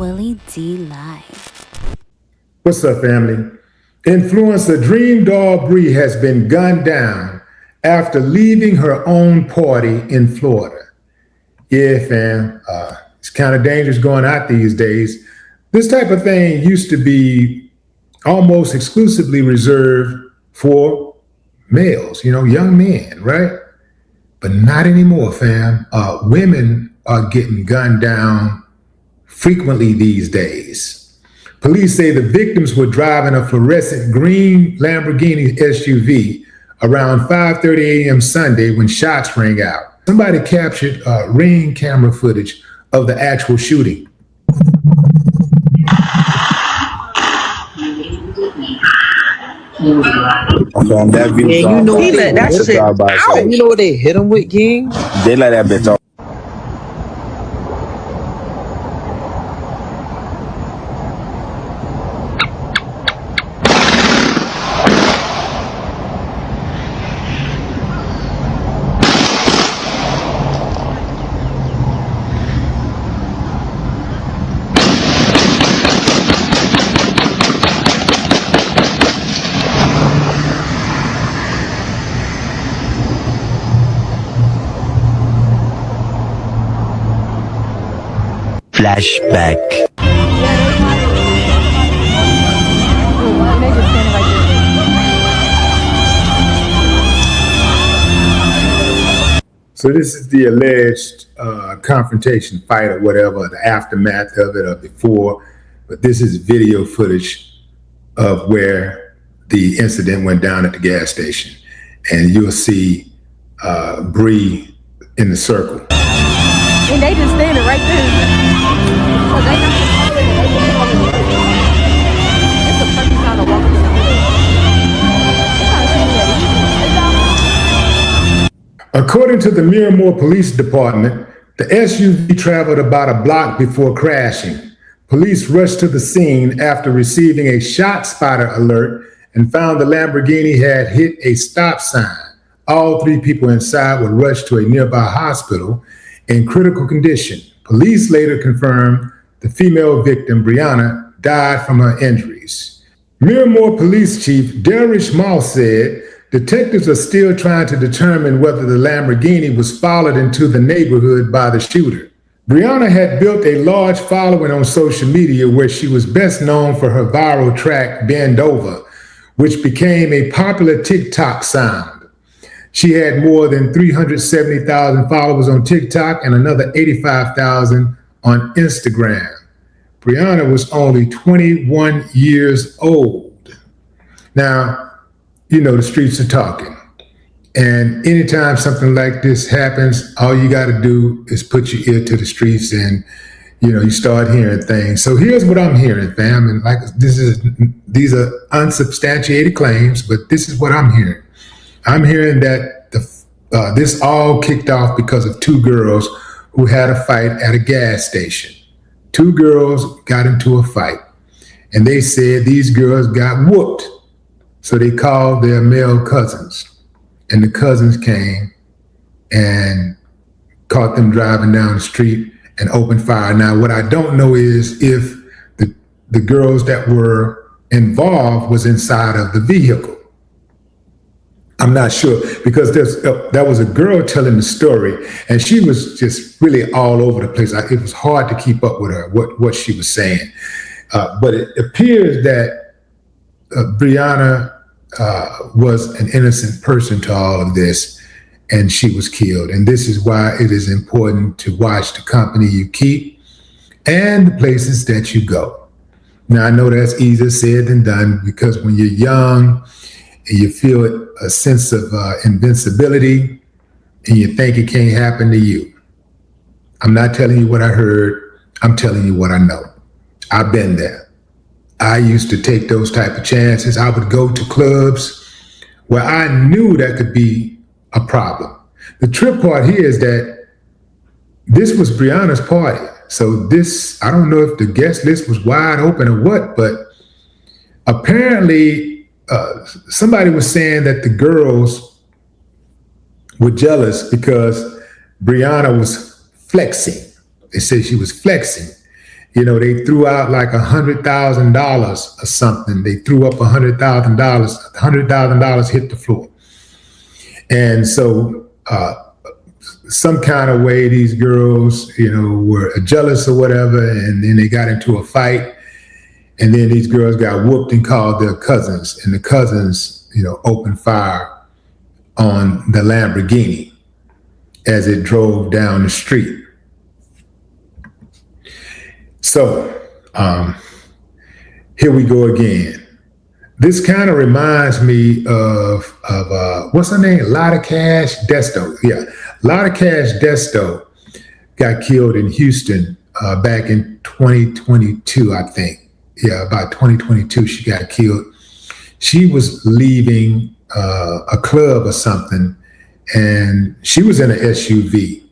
Willie D Live. What's up, family? Influencer DreamDoll Bri has been gunned down after leaving her own party in Florida. Yeah, fam, it's kind of dangerous going out these days. This type of thing used to be almost exclusively reserved for males, young men, right? But not anymore, fam. Women are getting gunned down frequently these days. Police say the victims were driving a fluorescent green Lamborghini SUV around 5:30 a.m. Sunday when shots rang out. Somebody captured ring camera footage of the actual shooting. That view yeah, you know he let that shit out. You know what they hit him with, King? They let that bitch off. Flashback. So this is the alleged confrontation fight or whatever, the aftermath of it or before, but this is video footage of where the incident went down at the gas station. And you'll see Bri in the circle. And they just standing right there. According to the Miramar Police Department, the SUV traveled about a block before crashing. Police rushed to the scene after receiving a shot spotter alert and found the Lamborghini had hit a stop sign. All three people inside were rushed to a nearby hospital in critical condition. Police later confirmed the female victim, Brianna, died from her injuries. Miramar Police Chief Darish Moss said detectives are still trying to determine whether the Lamborghini was followed into the neighborhood by the shooter. Brianna had built a large following on social media where she was best known for her viral track, Bend Over, which became a popular TikTok sound. She had more than 370,000 followers on TikTok and another 85,000 on Instagram. Brianna was only 21 years old. Now, the streets are talking. And anytime something like this happens, all you got to do is put your ear to the streets and, you start hearing things. So here's what I'm hearing, fam. And these are unsubstantiated claims, but this is what I'm hearing. I'm hearing that this all kicked off because of two girls who had a fight at a gas station. Two girls got into a fight, and they said these girls got whooped. So they called their male cousins, and the cousins came and caught them driving down the street and opened fire. Now, what I don't know is if the girls that were involved was inside of the vehicle. I'm not sure, because there was a girl telling the story, and she was just really all over the place. It was hard to keep up with her, what she was saying. But it appears that Brianna was an innocent person to all of this, and she was killed. And this is why it is important to watch the company you keep and the places that you go. Now, I know that's easier said than done, because when you're young and you feel a sense of invincibility and you think it can't happen to you. I'm not telling you what I heard. I'm telling you what I know. I've been there. I used to take those type of chances. I would go to clubs where I knew that could be a problem. The trip part here is that this was Brianna's party. So I don't know if the guest list was wide open or what, but apparently somebody was saying that the girls were jealous because Brianna was flexing. They said she was flexing. They threw out like $100,000 or something. They threw up $100,000. $100,000 hit the floor. And so some kind of way these girls, were jealous or whatever, and then they got into a fight. And then these girls got whooped and called their cousins. And the cousins, opened fire on the Lamborghini as it drove down the street. So here we go again. This kind of reminds me of what's her name? Lot of Cash Desto. Yeah, Lot of Cash Desto got killed in Houston back in 2022, I think. Yeah, about 2022, she got killed. She was leaving a club or something, and she was in an SUV.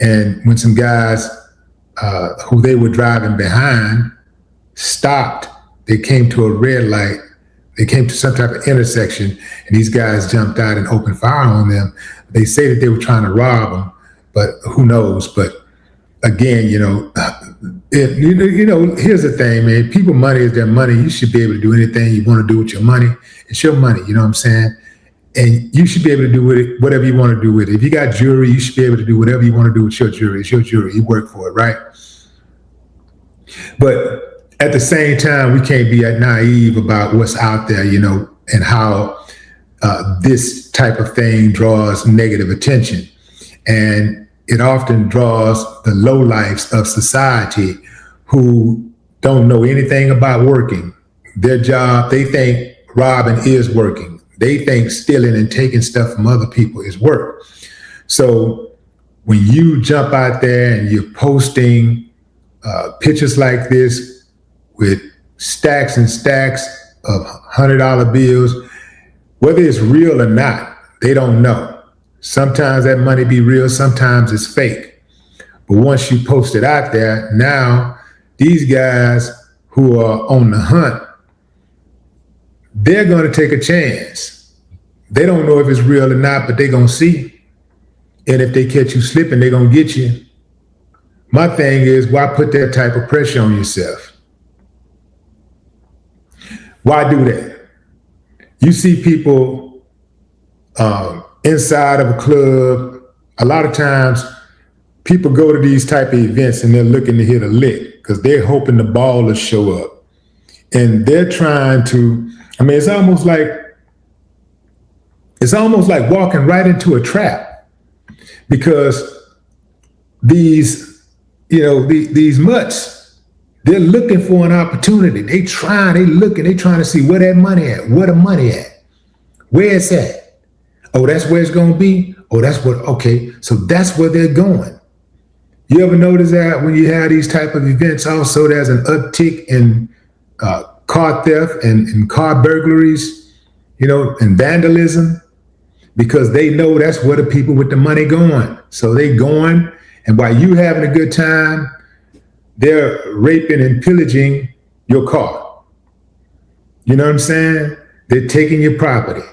And when some guys who they were driving behind stopped, they came to a red light. They came to some type of intersection, and these guys jumped out and opened fire on them. They say that they were trying to rob them, but who knows? But again, here's the thing, man. People, money is their money. You should be able to do anything you want to do with your money. It's your money, you know what I'm saying? And you should be able to do with it whatever you want to do with it. If you got jewelry, you should be able to do whatever you want to do with your jewelry. It's your jewelry. You work for it, right? But at the same time, we can't be naive about what's out there, and how this type of thing draws negative attention. And it often draws the lowlifes of society who don't know anything about working. Their job, they think robbing is working. They think stealing and taking stuff from other people is work. So when you jump out there and you're posting pictures like this with stacks and stacks of $100 bills, whether it's real or not, they don't know. Sometimes that money be real, sometimes it's fake. But once you post it out there, now these guys who are on the hunt, they're going to take a chance. They don't know if it's real or not, but they're going to see. And if they catch you slipping, they're going to get you. My thing is, why put that type of pressure on yourself? Why do that? You see people inside of a club. A lot of times people go to these type of events and they're looking to hit a lick because they're hoping the ball will show up. And they're trying to, it's almost like walking right into a trap, because these mutts, they're looking for an opportunity. They trying to see where that money at, where the money at, where it's at. Oh, that's where it's going to be. Oh, okay. So that's where they're going. You ever notice that when you have these type of events, also there's an uptick in car theft and car burglaries, and vandalism, because they know that's where the people with the money going. So they going, and while you having a good time, they're raping and pillaging your car. You know what I'm saying? They're taking your property.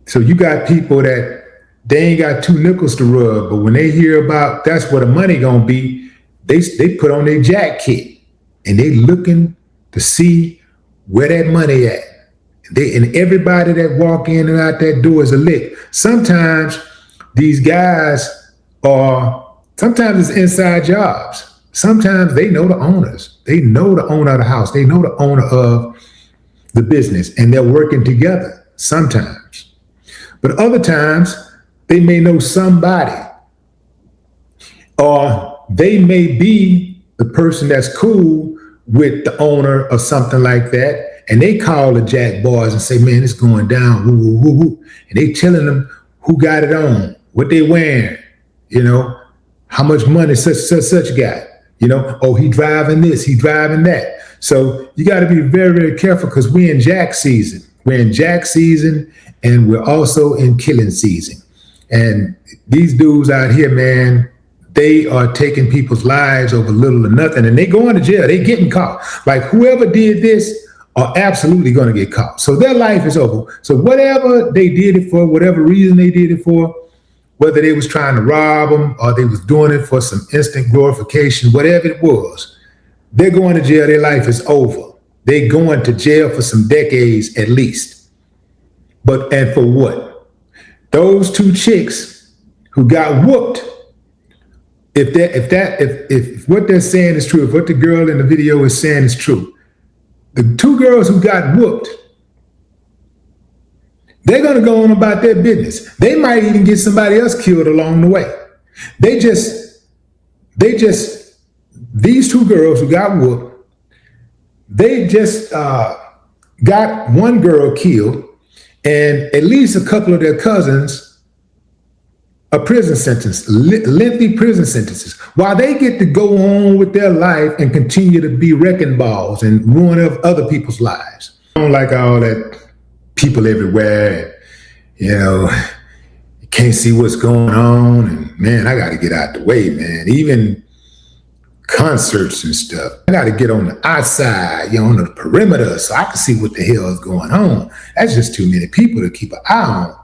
So you got people that they ain't got two nickels to rub, but when they hear about that's where the money gonna be, they put on their jack kit and they looking to see where that money at. And everybody that walk in and out that door is a lick. Sometimes these guys sometimes it's inside jobs. Sometimes they know the owners. They know the owner of the house. They know the owner of the business, and they're working together sometimes. But other times, they may know somebody, or they may be the person that's cool with the owner or something like that, and they call the Jack Boys and say, man, it's going down, woo, woo, woo, woo. And they telling them who got it on, what they wearing, how much money such got. Oh, he driving this, he driving that. So you got to be very, very careful, because we're in jack season. We're in jack season, and we're also in killing season. And these dudes out here, man, they are taking people's lives over little or nothing, and they going to jail. They getting caught. Like whoever did this are absolutely going to get caught. So their life is over. So whatever they did it for, whatever reason they did it for, whether they was trying to rob them or they was doing it for some instant glorification, whatever it was, they're going to jail. Their life is over. They're going to jail for some decades at least. And for what? Those two chicks who got whooped, if what they're saying is true, if what the girl in the video is saying is true, the two girls who got whooped, they're going to go on about their business. They might even get somebody else killed along the way. These two girls who got whooped, they just got one girl killed and at least a couple of their cousins a prison sentence, lengthy prison sentences, while they get to go on with their life and continue to be wrecking balls and ruin other people's lives. I don't like all that people everywhere, you can't see what's going on. And man, I got to get out the way, man. Even concerts and stuff, I got to get on the outside, on the perimeter so I can see what the hell is going on. That's just too many people to keep an eye on.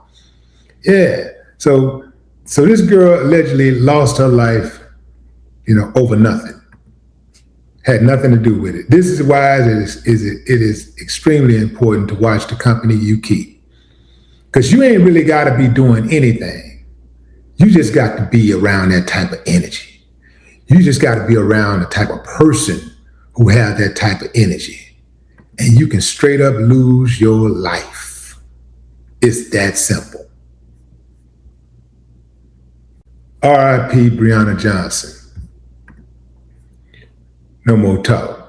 Yeah. So this girl allegedly lost her life, over nothing. Had nothing to do with it. This is why it is extremely important to watch the company you keep. Because you ain't really got to be doing anything. You just got to be around that type of energy. You just got to be around the type of person who have that type of energy. And you can straight up lose your life. It's that simple. R.I.P. Brianna Johnson. No more talk.